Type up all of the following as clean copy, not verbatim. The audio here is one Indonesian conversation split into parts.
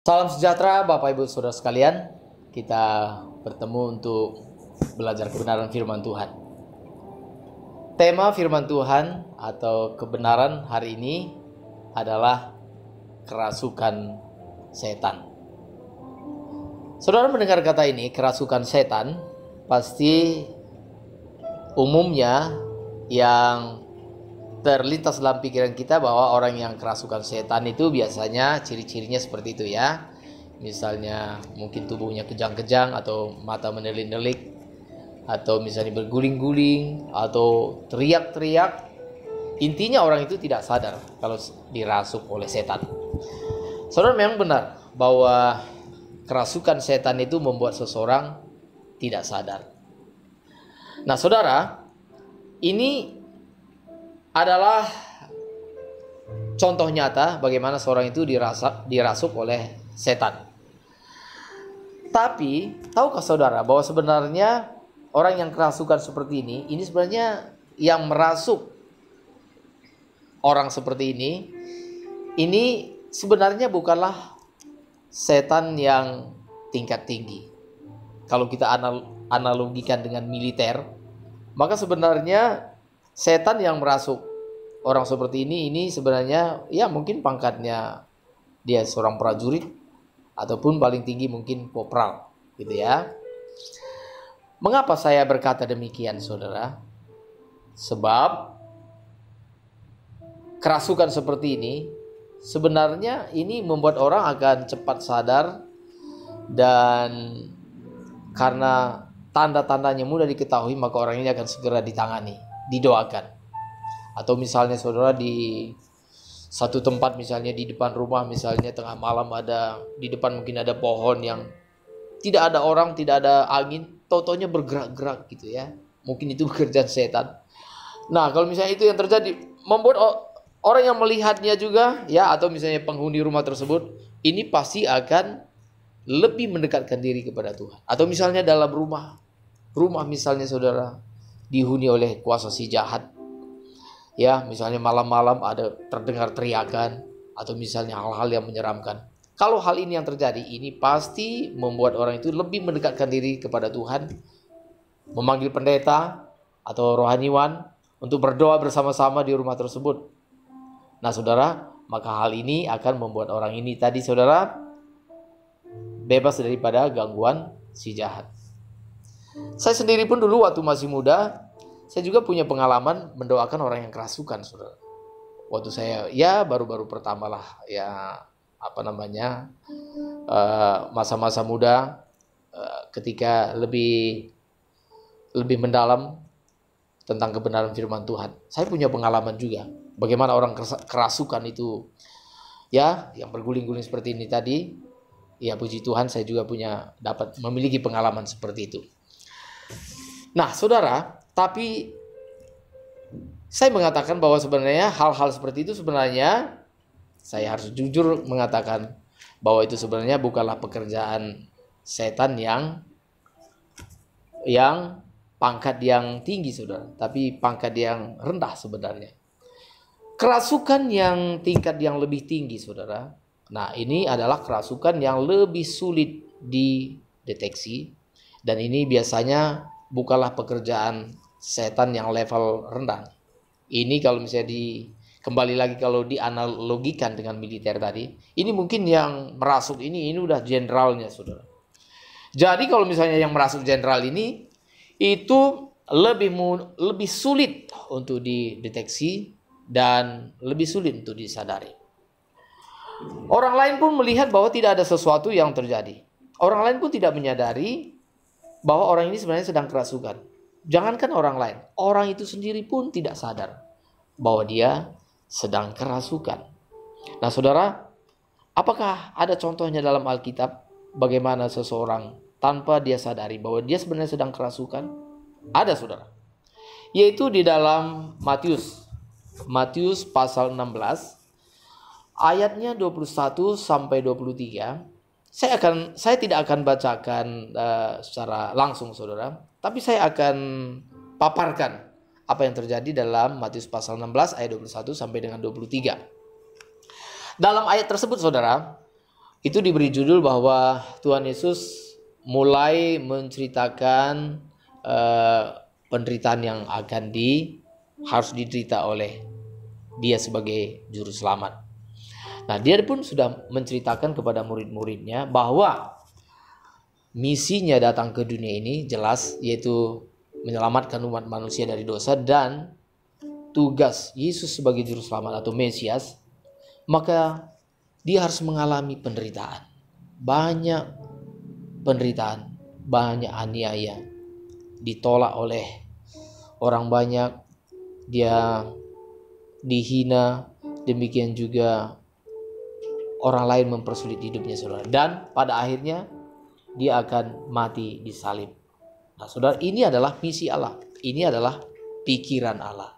Salam sejahtera Bapak Ibu Saudara sekalian. Kita bertemu untuk belajar kebenaran firman Tuhan. Tema firman Tuhan atau kebenaran hari ini adalah kerasukan setan. Saudara mendengar kata ini, kerasukan setan, pasti umumnya yang terlintas dalam pikiran kita bahwa orang yang kerasukan setan itu biasanya ciri-cirinya seperti itu ya. Misalnya mungkin tubuhnya kejang-kejang atau mata mendelik-delik, atau misalnya berguling-guling atau teriak-teriak. Intinya orang itu tidak sadar kalau dirasuk oleh setan. Saudara, memang benar bahwa kerasukan setan itu membuat seseorang tidak sadar. Nah saudara, ini adalah contoh nyata bagaimana seorang itu dirasuk oleh setan. Tapi tahukah saudara bahwa sebenarnya orang yang kerasukan seperti ini sebenarnya yang merasuk orang seperti ini sebenarnya bukanlah setan yang tingkat tinggi. Kalau kita analogikan dengan militer, maka sebenarnya setan yang merasuk orang seperti ini sebenarnya ya mungkin pangkatnya dia seorang prajurit ataupun paling tinggi mungkin kopral gitu ya. Mengapa saya berkata demikian saudara? Sebab kerasukan seperti ini sebenarnya ini membuat orang akan cepat sadar, dan karena tanda-tandanya mudah diketahui maka orang ini akan segera ditangani, didoakan. Atau misalnya saudara di satu tempat, misalnya di depan rumah, misalnya tengah malam ada di depan mungkin ada pohon yang tidak ada orang, tidak ada angin, tau-taunya bergerak-gerak gitu ya. Mungkin itu pekerjaan setan. Nah kalau misalnya itu yang terjadi, membuat orang yang melihatnya juga ya, atau misalnya penghuni rumah tersebut, ini pasti akan lebih mendekatkan diri kepada Tuhan. Atau misalnya dalam rumah misalnya saudara dihuni oleh kuasa si jahat, ya misalnya malam-malam ada terdengar teriakan atau misalnya hal-hal yang menyeramkan. Kalau hal ini yang terjadi, ini pasti membuat orang itu lebih mendekatkan diri kepada Tuhan, memanggil pendeta atau rohaniwan untuk berdoa bersama-sama di rumah tersebut. Nah saudara, maka hal ini akan membuat orang ini tadi saudara bebas daripada gangguan si jahat. Saya sendiri pun dulu waktu masih muda, saya juga punya pengalaman mendoakan orang yang kerasukan saudara. Waktu saya ya baru-baru pertama lah ya, masa-masa muda, ketika lebih mendalam tentang kebenaran firman Tuhan. Saya punya pengalaman juga bagaimana orang kerasukan itu ya, yang berguling-guling seperti ini tadi. Ya puji Tuhan, saya juga dapat memiliki pengalaman seperti itu. Nah saudara, tapi saya mengatakan bahwa sebenarnya hal-hal seperti itu sebenarnya saya harus jujur mengatakan bahwa itu sebenarnya bukanlah pekerjaan setan yang pangkat yang tinggi saudara, tapi pangkat yang rendah sebenarnya. Kerasukan yang tingkat yang lebih tinggi saudara, nah ini adalah kerasukan yang lebih sulit dideteksi, dan ini biasanya bukanlah pekerjaan setan yang level rendah. Ini kalau misalnya kembali lagi kalau dianalogikan dengan militer tadi, ini mungkin yang merasuk ini udah jenderalnya saudara. Jadi kalau misalnya yang merasuk jenderal ini itu lebih sulit untuk dideteksi dan lebih sulit untuk disadari. Orang lain pun melihat bahwa tidak ada sesuatu yang terjadi. Orang lain pun tidak menyadari bahwa orang ini sebenarnya sedang kerasukan. Jangankan orang lain, orang itu sendiri pun tidak sadar bahwa dia sedang kerasukan. Nah saudara, apakah ada contohnya dalam Alkitab bagaimana seseorang tanpa dia sadari bahwa dia sebenarnya sedang kerasukan? Ada saudara. Yaitu di dalam Matius pasal 16 ayatnya 21 sampai 23. Saya tidak akan bacakan secara langsung saudara, tapi saya akan paparkan apa yang terjadi dalam Matius pasal 16 ayat 21 sampai dengan 23. Dalam ayat tersebut saudara, Itu diberi judul bahwa Tuhan Yesus mulai menceritakan penderitaan yang harus diderita oleh dia sebagai juru selamat. Nah, dia pun sudah menceritakan kepada murid-muridnya bahwa misinya datang ke dunia ini jelas, yaitu menyelamatkan umat manusia dari dosa, dan tugas Yesus sebagai juru selamat atau Mesias, maka dia harus mengalami penderitaan. Banyak penderitaan, banyak aniaya, ditolak oleh orang banyak, dia dihina, demikian juga orang lain mempersulit hidupnya, saudara. Dan pada akhirnya dia akan mati disalib. Nah, saudara, ini adalah misi Allah. Ini adalah pikiran Allah.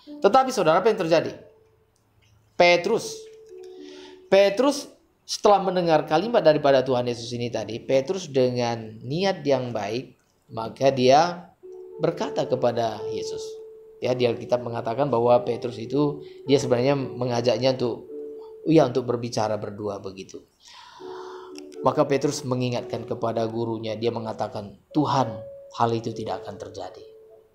Tetapi saudara, apa yang terjadi? Petrus setelah mendengar kalimat daripada Tuhan Yesus ini tadi, Petrus dengan niat yang baik, maka dia berkata kepada Yesus. Ya, di Alkitab mengatakan bahwa Petrus itu dia sebenarnya mengajaknya untuk berbicara berdua begitu. Maka Petrus mengingatkan kepada gurunya, dia mengatakan, Tuhan, hal itu tidak akan terjadi.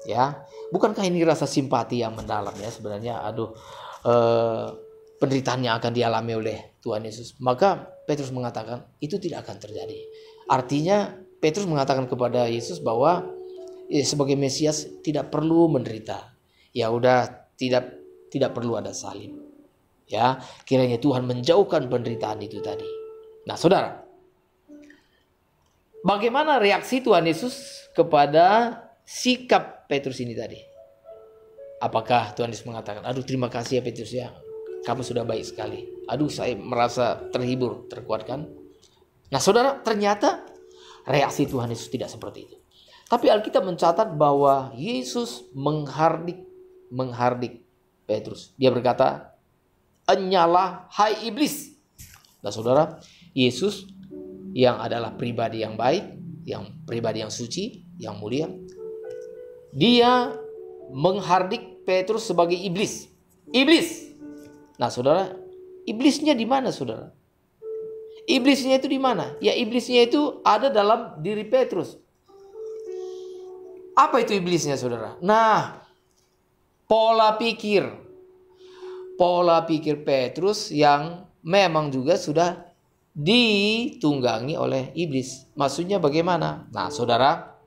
Ya, bukankah ini rasa simpati yang mendalam ya sebenarnya? Penderitaan yang akan dialami oleh Tuhan Yesus. Maka Petrus mengatakan itu tidak akan terjadi. Artinya Petrus mengatakan kepada Yesus bahwa sebagai Mesias tidak perlu menderita. Ya udah, tidak perlu ada salib. Ya, kiranya Tuhan menjauhkan penderitaan itu tadi. Nah, saudara, bagaimana reaksi Tuhan Yesus kepada sikap Petrus ini tadi? Apakah Tuhan Yesus mengatakan, aduh terima kasih ya Petrus ya, kamu sudah baik sekali. Aduh, saya merasa terhibur, terkuatkan. Nah, saudara, ternyata reaksi Tuhan Yesus tidak seperti itu. Tapi Alkitab mencatat bahwa Yesus menghardik Petrus. Dia berkata, "Enyalah hai iblis." Nah, saudara, Yesus yang adalah pribadi yang baik, yang pribadi yang suci, yang mulia, dia menghardik Petrus sebagai iblis. Iblis. Nah, saudara, iblisnya di mana, saudara? Iblisnya itu di mana? Ya, iblisnya itu ada dalam diri Petrus. Apa itu iblisnya, saudara? Nah, pola pikir Petrus yang memang juga sudah ditunggangi oleh iblis. Maksudnya bagaimana? Nah, saudara,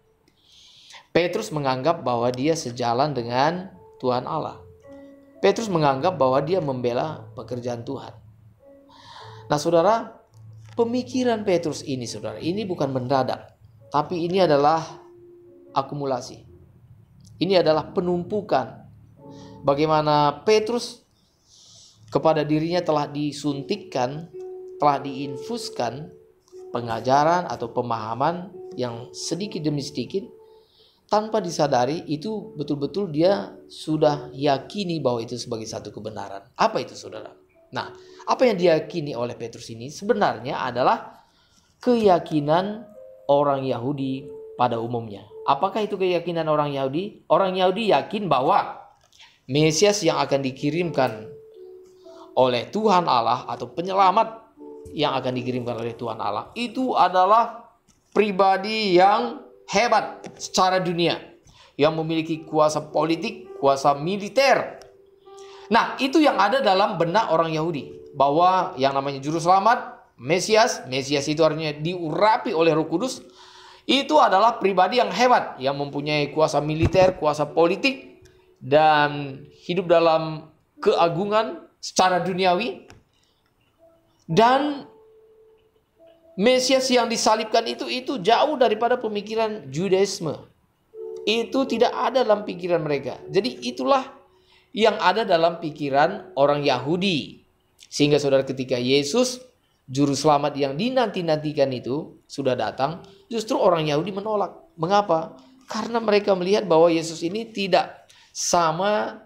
Petrus menganggap bahwa dia sejalan dengan Tuhan Allah. Petrus menganggap bahwa dia membela pekerjaan Tuhan. Nah, saudara, pemikiran Petrus ini, saudara, ini bukan mendadak, tapi ini adalah akumulasi. Ini adalah penumpukan. Bagaimana Petrus kepada dirinya telah disuntikkan, telah diinfuskan pengajaran atau pemahaman yang sedikit demi sedikit, tanpa disadari itu betul-betul dia sudah yakini bahwa itu sebagai satu kebenaran. Apa itu, saudara? Nah, apa yang diyakini oleh Petrus ini sebenarnya adalah keyakinan orang Yahudi pada umumnya. Apakah itu keyakinan orang Yahudi? Orang Yahudi yakin bahwa Mesias yang akan dikirimkan oleh Tuhan Allah atau penyelamat yang akan dikirimkan oleh Tuhan Allah itu adalah pribadi yang hebat secara dunia, yang memiliki kuasa politik, kuasa militer. Nah, itu yang ada dalam benak orang Yahudi, bahwa yang namanya juru selamat, Mesias itu artinya diurapi oleh Roh Kudus, itu adalah pribadi yang hebat, yang mempunyai kuasa militer, kuasa politik, dan hidup dalam keagungan secara duniawi. Dan Mesias yang disalibkan itu jauh daripada pemikiran Judaisme. Itu tidak ada dalam pikiran mereka. Jadi itulah yang ada dalam pikiran orang Yahudi. Sehingga saudara, ketika Yesus juru selamat yang dinanti-nantikan itu sudah datang, justru orang Yahudi menolak. Mengapa? Karena mereka melihat bahwa Yesus ini tidak sama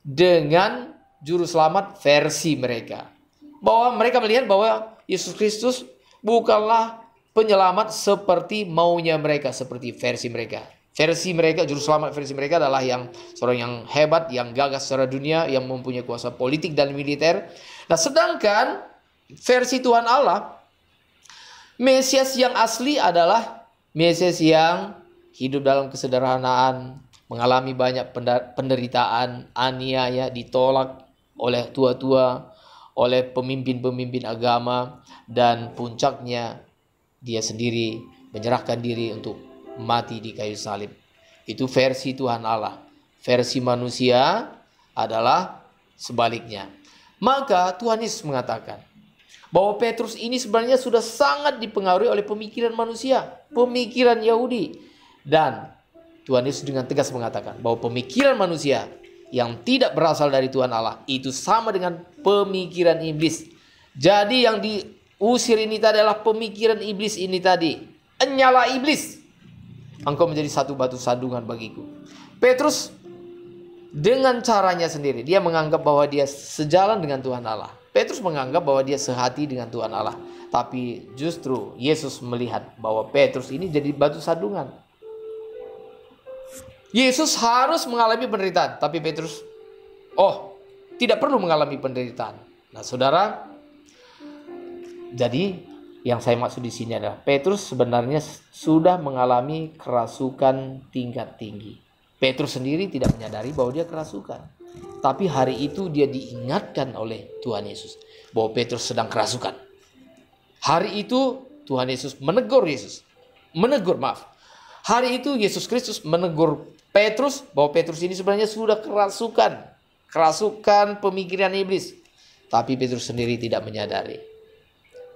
dengan juru selamat versi mereka. Bahwa mereka melihat bahwa Yesus Kristus bukanlah penyelamat seperti maunya mereka, seperti versi mereka. Versi mereka, juru selamat versi mereka adalah seorang yang hebat, yang gagah secara dunia, yang mempunyai kuasa politik dan militer. Nah, sedangkan versi Tuhan Allah Mesias yang asli adalah Mesias yang hidup dalam kesederhanaan, mengalami banyak penderitaan, aniaya, ditolak oleh tua-tua, oleh pemimpin-pemimpin agama, dan puncaknya dia sendiri menyerahkan diri untuk mati di kayu salib. Itu versi Tuhan Allah. Versi manusia adalah sebaliknya. Maka Tuhan Yesus mengatakan bahwa Petrus ini sebenarnya sudah sangat dipengaruhi oleh pemikiran manusia, pemikiran Yahudi. Dan Tuhan Yesus dengan tegas mengatakan bahwa pemikiran manusia yang tidak berasal dari Tuhan Allah itu sama dengan pemikiran iblis. Jadi yang diusir ini tadi adalah pemikiran iblis ini tadi. Nyala iblis, engkau menjadi satu batu sandungan bagiku. Petrus dengan caranya sendiri, dia menganggap bahwa dia sejalan dengan Tuhan Allah. Petrus menganggap bahwa dia sehati dengan Tuhan Allah. Tapi justru Yesus melihat bahwa Petrus ini jadi batu sandungan. Yesus harus mengalami penderitaan, tapi Petrus, tidak perlu mengalami penderitaan. Nah, saudara, jadi yang saya maksud di sini adalah Petrus sebenarnya sudah mengalami kerasukan tingkat tinggi. Petrus sendiri tidak menyadari bahwa dia kerasukan. Tapi hari itu dia diingatkan oleh Tuhan Yesus bahwa Petrus sedang kerasukan. Hari itu Tuhan Yesus menegur Hari itu Yesus Kristus menegur Petrus bahwa Petrus ini sebenarnya sudah kerasukan. Kerasukan pemikiran iblis. Tapi Petrus sendiri tidak menyadari.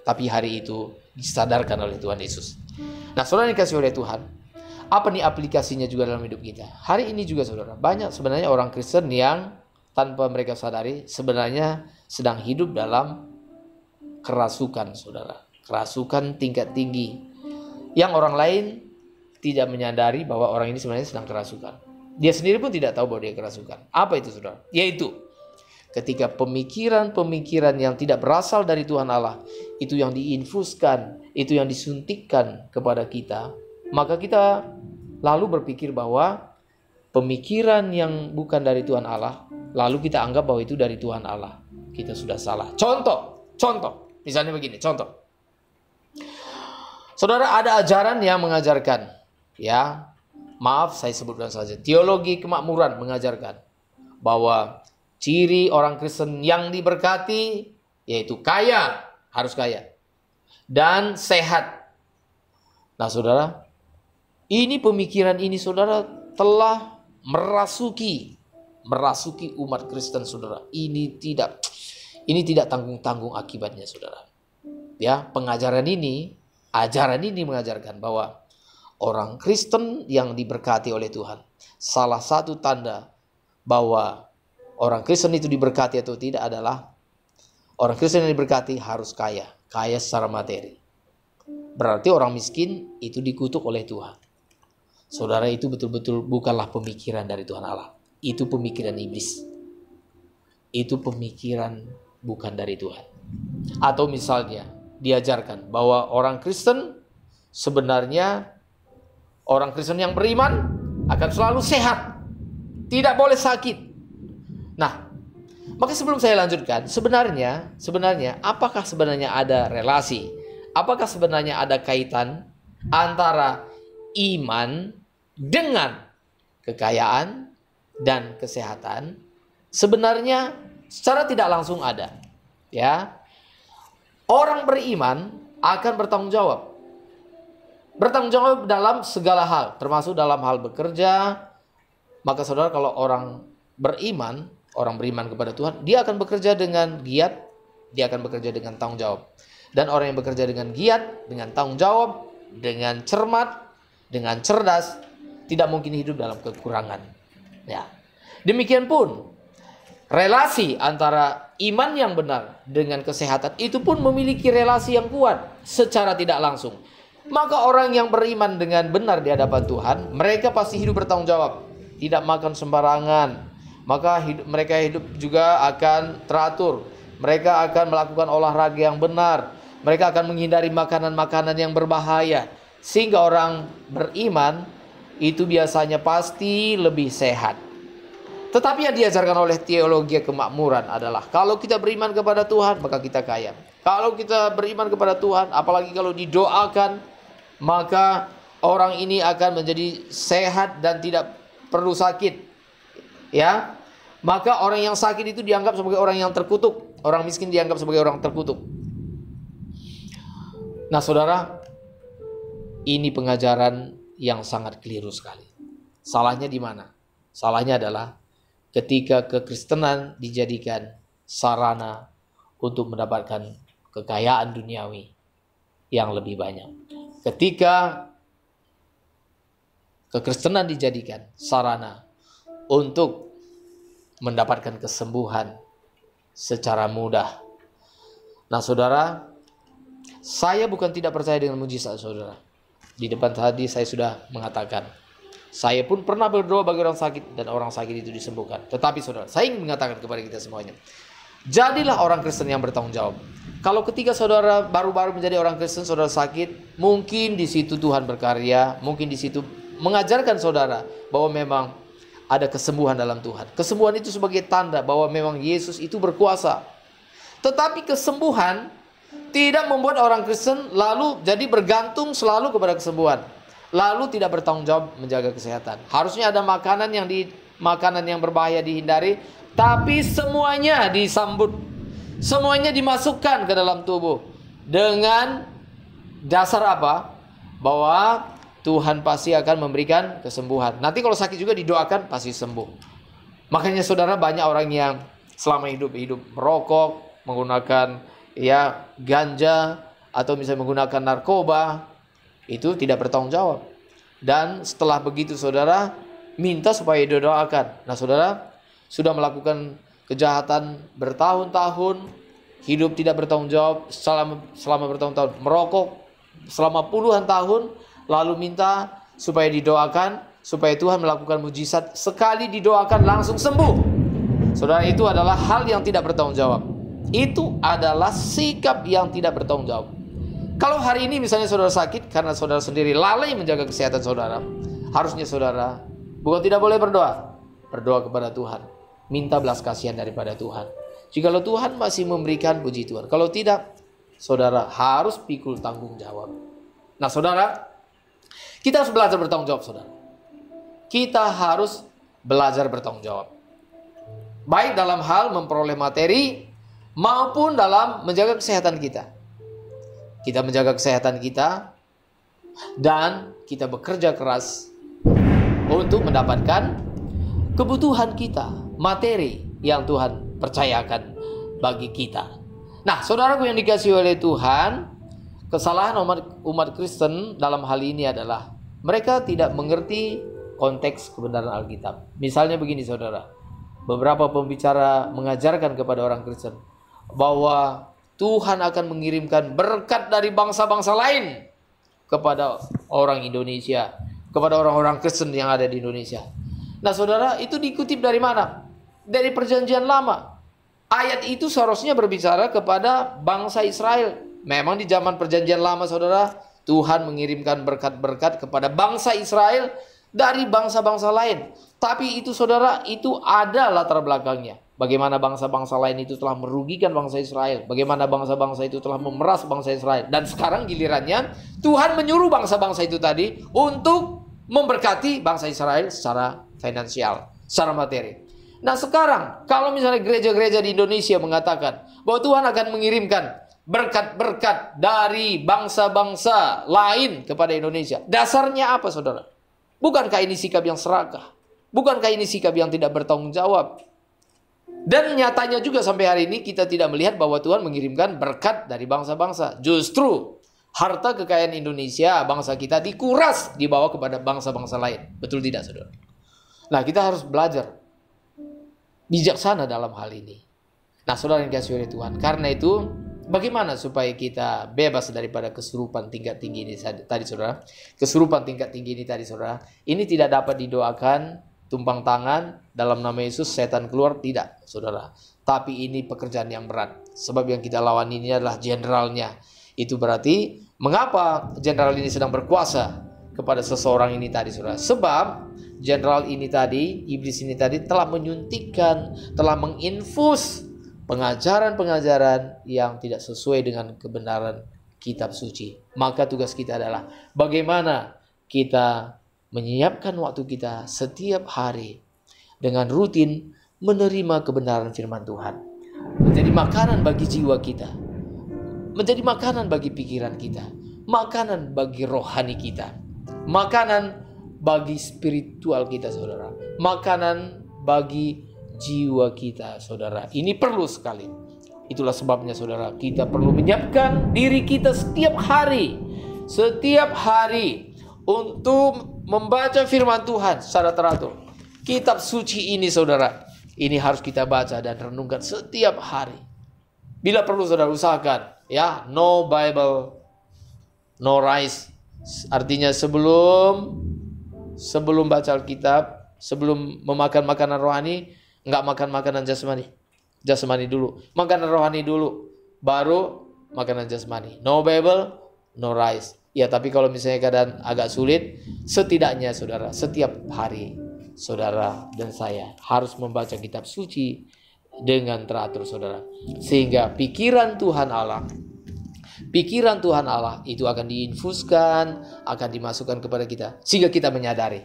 Tapi hari itu disadarkan oleh Tuhan Yesus. Nah, saudara dikasih oleh Tuhan, apa nih aplikasinya juga dalam hidup kita? Hari ini juga saudara, banyak sebenarnya orang Kristen yang tanpa mereka sadari sebenarnya sedang hidup dalam kerasukan, saudara. Kerasukan tingkat tinggi. Yang orang lain tidak menyadari bahwa orang ini sebenarnya sedang kerasukan. Dia sendiri pun tidak tahu bahwa dia kerasukan. Apa itu, saudara? Yaitu ketika pemikiran-pemikiran yang tidak berasal dari Tuhan Allah, itu yang diinfuskan, itu yang disuntikkan kepada kita, maka kita lalu berpikir bahwa pemikiran yang bukan dari Tuhan Allah, lalu kita anggap bahwa itu dari Tuhan Allah. Kita sudah salah. Contoh. Misalnya begini, contoh. Saudara, ada ajaran yang mengajarkan, saya sebutkan saja, teologi kemakmuran mengajarkan bahwa ciri orang Kristen yang diberkati yaitu kaya, harus kaya, dan sehat. Nah, saudara, ini pemikiran ini saudara telah merasuki umat Kristen, saudara. Ini tidak tanggung-tanggung akibatnya, saudara. Ajaran ini mengajarkan bahwa orang Kristen yang diberkati oleh Tuhan, salah satu tanda bahwa orang Kristen itu diberkati atau tidak adalah orang Kristen yang diberkati harus kaya secara materi. Berarti orang miskin itu dikutuk oleh Tuhan. Saudara, itu betul-betul bukanlah pemikiran dari Tuhan Allah. Itu pemikiran iblis. Itu pemikiran bukan dari Tuhan. Atau misalnya diajarkan bahwa orang Kristen sebenarnya, orang Kristen yang beriman akan selalu sehat, tidak boleh sakit. Nah, maka sebelum saya lanjutkan, sebenarnya apakah sebenarnya ada relasi? Apakah sebenarnya ada kaitan antara iman dengan kekayaan dan kesehatan? Sebenarnya secara tidak langsung ada. Orang beriman akan bertanggung jawab. Bertanggung jawab dalam segala hal, termasuk dalam hal bekerja. Maka saudara, kalau orang beriman kepada Tuhan, dia akan bekerja dengan giat, dia akan bekerja dengan tanggung jawab. Dan orang yang bekerja dengan giat, dengan tanggung jawab, dengan cermat, dengan cerdas, tidak mungkin hidup dalam kekurangan. Demikian pun relasi antara iman yang benar dengan kesehatan itu pun memiliki relasi yang kuat secara tidak langsung. Maka orang yang beriman dengan benar di hadapan Tuhan, mereka pasti hidup bertanggung jawab, tidak makan sembarangan. Maka mereka hidup juga akan teratur. Mereka akan melakukan olahraga yang benar. Mereka akan menghindari makanan-makanan yang berbahaya. Sehingga orang beriman itu biasanya pasti lebih sehat. Tetapi yang diajarkan oleh teologi kemakmuran adalah kalau kita beriman kepada Tuhan, maka kita kaya. Kalau kita beriman kepada Tuhan, apalagi kalau didoakan, maka orang ini akan menjadi sehat dan tidak perlu sakit. Ya, maka orang yang sakit itu dianggap sebagai orang yang terkutuk. Orang miskin dianggap sebagai orang terkutuk. Nah saudara, ini pengajaran yang sangat keliru sekali. Salahnya di mana? Salahnya adalah ketika kekristenan dijadikan sarana untuk mendapatkan kekayaan duniawi yang lebih banyak. Ketika kekristenan dijadikan sarana untuk mendapatkan kesembuhan secara mudah. Nah saudara, saya bukan tidak percaya dengan mujizat saudara. Di depan tadi saya sudah mengatakan, saya pun pernah berdoa bagi orang sakit dan orang sakit itu disembuhkan. Tetapi saudara, saya ingin mengatakan kepada kita semuanya, jadilah orang Kristen yang bertanggung jawab. Kalau ketika saudara baru-baru menjadi orang Kristen, saudara sakit, mungkin di situ Tuhan berkarya, mungkin di situ mengajarkan saudara bahwa memang ada kesembuhan dalam Tuhan. Kesembuhan itu sebagai tanda bahwa memang Yesus itu berkuasa. Tetapi kesembuhan tidak membuat orang Kristen lalu jadi bergantung selalu kepada kesembuhan, lalu tidak bertanggung jawab menjaga kesehatan. Harusnya ada makanan yang berbahaya dihindari, tapi semuanya disambut, semuanya dimasukkan ke dalam tubuh dengan dasar apa? Bahwa Tuhan pasti akan memberikan kesembuhan. Nanti kalau sakit juga didoakan pasti sembuh. Makanya saudara, banyak orang yang selama hidup merokok, menggunakan ganja, atau misalnya menggunakan narkoba, itu tidak bertanggung jawab. Dan setelah begitu saudara minta supaya didoakan. Nah saudara sudah melakukan kejahatan bertahun-tahun, hidup tidak bertanggung jawab selama bertahun-tahun, merokok selama puluhan tahun, lalu minta supaya didoakan, supaya Tuhan melakukan mujizat. Sekali didoakan langsung sembuh. Saudara, itu adalah hal yang tidak bertanggung jawab. Itu adalah sikap yang tidak bertanggung jawab. Kalau hari ini misalnya saudara sakit karena saudara sendiri lalai menjaga kesehatan saudara, harusnya saudara bukan tidak boleh berdoa. Berdoa kepada Tuhan, minta belas kasihan daripada Tuhan. Jikalau Tuhan masih memberikan, puji Tuhan. Kalau tidak, saudara harus pikul tanggung jawab. Nah saudara, kita harus belajar bertanggung jawab saudara. Kita harus belajar bertanggung jawab. Baik dalam hal memperoleh materi maupun dalam menjaga kesehatan kita. Kita menjaga kesehatan kita dan kita bekerja keras untuk mendapatkan kebutuhan kita, materi yang Tuhan percayakan bagi kita. Nah, saudaraku yang dikasihi oleh Tuhan, kesalahan umat Kristen dalam hal ini adalah mereka tidak mengerti konteks kebenaran Alkitab. Misalnya begini saudara, beberapa pembicara mengajarkan kepada orang Kristen bahwa Tuhan akan mengirimkan berkat dari bangsa-bangsa lain kepada orang Indonesia, kepada orang-orang Kristen yang ada di Indonesia. Nah saudara, itu dikutip dari mana? Dari Perjanjian Lama. Ayat itu seharusnya berbicara kepada bangsa Israel. Memang di zaman Perjanjian Lama saudara, Tuhan mengirimkan berkat-berkat kepada bangsa Israel dari bangsa-bangsa lain. Tapi itu saudara, itu ada latar belakangnya. Bagaimana bangsa-bangsa lain itu telah merugikan bangsa Israel. Bagaimana bangsa-bangsa itu telah memeras bangsa Israel. Dan sekarang gilirannya Tuhan menyuruh bangsa-bangsa itu tadi untuk memberkati bangsa Israel secara finansial, secara materi. Nah sekarang kalau misalnya gereja-gereja di Indonesia mengatakan bahwa Tuhan akan mengirimkan berkat-berkat dari bangsa-bangsa lain kepada Indonesia, dasarnya apa saudara? Bukankah ini sikap yang serakah? Bukankah ini sikap yang tidak bertanggung jawab? Dan nyatanya juga sampai hari ini kita tidak melihat bahwa Tuhan mengirimkan berkat dari bangsa-bangsa. Justru harta kekayaan Indonesia, bangsa kita dikuras, dibawa kepada bangsa-bangsa lain. Betul tidak saudara? Nah kita harus belajar bijaksana dalam hal ini. Nah saudara yang dikasihi oleh Tuhan, karena itu bagaimana supaya kita bebas daripada kesurupan tingkat tinggi ini tadi saudara? Kesurupan tingkat tinggi ini tadi saudara, ini tidak dapat didoakan tumpang tangan dalam nama Yesus setan keluar, tidak saudara. Tapi ini pekerjaan yang berat. Sebab yang kita lawan ini adalah jenderalnya. Itu berarti mengapa jenderal ini sedang berkuasa kepada seseorang ini tadi saudara? Sebab jenderal ini tadi, iblis ini tadi telah menyuntikkan, telah menginfus pengajaran-pengajaran yang tidak sesuai dengan kebenaran kitab suci. Maka tugas kita adalah bagaimana kita menyiapkan waktu kita setiap hari dengan rutin menerima kebenaran firman Tuhan. Menjadi makanan bagi jiwa kita. Menjadi makanan bagi pikiran kita. Makanan bagi rohani kita. Makanan bagi spiritual kita, saudara. Makanan bagi jiwa kita, saudara. Ini perlu sekali. Itulah sebabnya, saudara, kita perlu menyiapkan diri kita setiap hari. Setiap hari untuk membaca firman Tuhan secara teratur. Kitab suci ini, saudara, ini harus kita baca dan renungkan setiap hari. Bila perlu, saudara, usahakan ya, no Bible, no rice. Artinya sebelum baca Alkitab, sebelum memakan makanan rohani, enggak makan makanan jasmani. Jasmani dulu, makanan rohani dulu, baru makanan jasmani. No Bible, no rice. Ya, tapi kalau misalnya keadaan agak sulit, setidaknya, saudara, setiap hari saudara dan saya harus membaca kitab suci dengan teratur, saudara. Sehingga pikiran Tuhan Allah itu akan diinfuskan, akan dimasukkan kepada kita. Sehingga kita menyadari.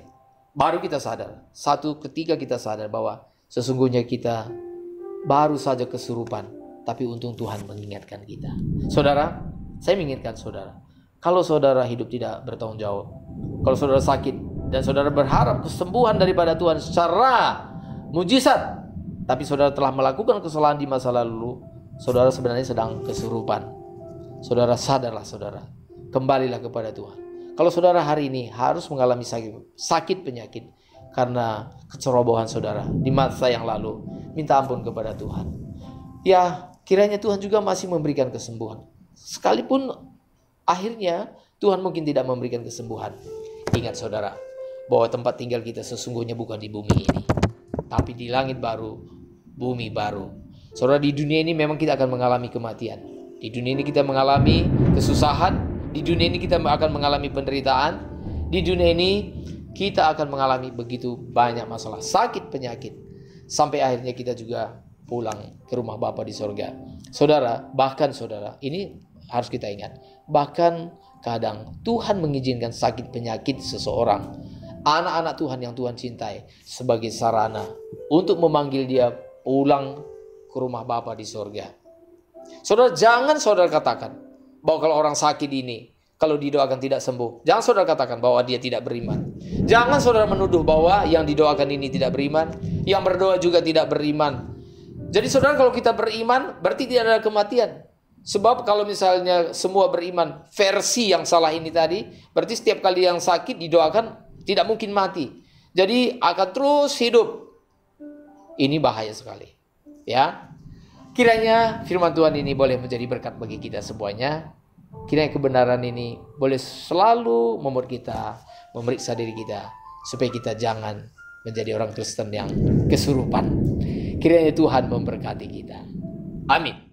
Baru kita sadar. Ketika kita sadar bahwa sesungguhnya kita baru saja kesurupan. Tapi untung Tuhan mengingatkan kita. Saudara, saya mengingatkan saudara. Kalau saudara hidup tidak bertanggung jawab. Kalau saudara sakit. Dan saudara berharap kesembuhan daripada Tuhan secara mujizat. Tapi saudara telah melakukan kesalahan di masa lalu. Saudara sebenarnya sedang kesurupan. Saudara sadarlah, saudara. Kembalilah kepada Tuhan. Kalau saudara hari ini harus mengalami sakit penyakit karena kecerobohan saudara di masa yang lalu, minta ampun kepada Tuhan. Ya, kiranya Tuhan juga masih memberikan kesembuhan. Sekalipun akhirnya Tuhan mungkin tidak memberikan kesembuhan. Ingat, saudara, bahwa tempat tinggal kita sesungguhnya bukan di bumi ini, tapi di langit baru, bumi baru. Saudara, di dunia ini memang kita akan mengalami kematian. Di dunia ini kita mengalami kesusahan. Di dunia ini kita akan mengalami penderitaan. Di dunia ini kita akan mengalami begitu banyak masalah, sakit, penyakit. Sampai akhirnya kita juga pulang ke rumah Bapa di sorga. Saudara, bahkan saudara, ini harus kita ingat. Bahkan kadang Tuhan mengizinkan sakit penyakit seseorang, anak-anak Tuhan yang Tuhan cintai, sebagai sarana untuk memanggil dia pulang ke rumah Bapa di sorga. Saudara, jangan saudara katakan bahwa kalau orang sakit ini, kalau didoakan tidak sembuh. Jangan saudara katakan bahwa dia tidak beriman. Jangan saudara menuduh bahwa yang didoakan ini tidak beriman, yang berdoa juga tidak beriman. Jadi saudara, kalau kita beriman, berarti tidak ada kematian. Sebab kalau misalnya semua beriman versi yang salah ini tadi, berarti setiap kali yang sakit didoakan tidak mungkin mati. Jadi akan terus hidup. Ini bahaya sekali. Ya. Kiranya firman Tuhan ini boleh menjadi berkat bagi kita semuanya. Kiranya kebenaran ini boleh selalu membuat kita memeriksa diri kita, supaya kita jangan menjadi orang Kristen yang kesurupan. Kiranya Tuhan memberkati kita. Amin.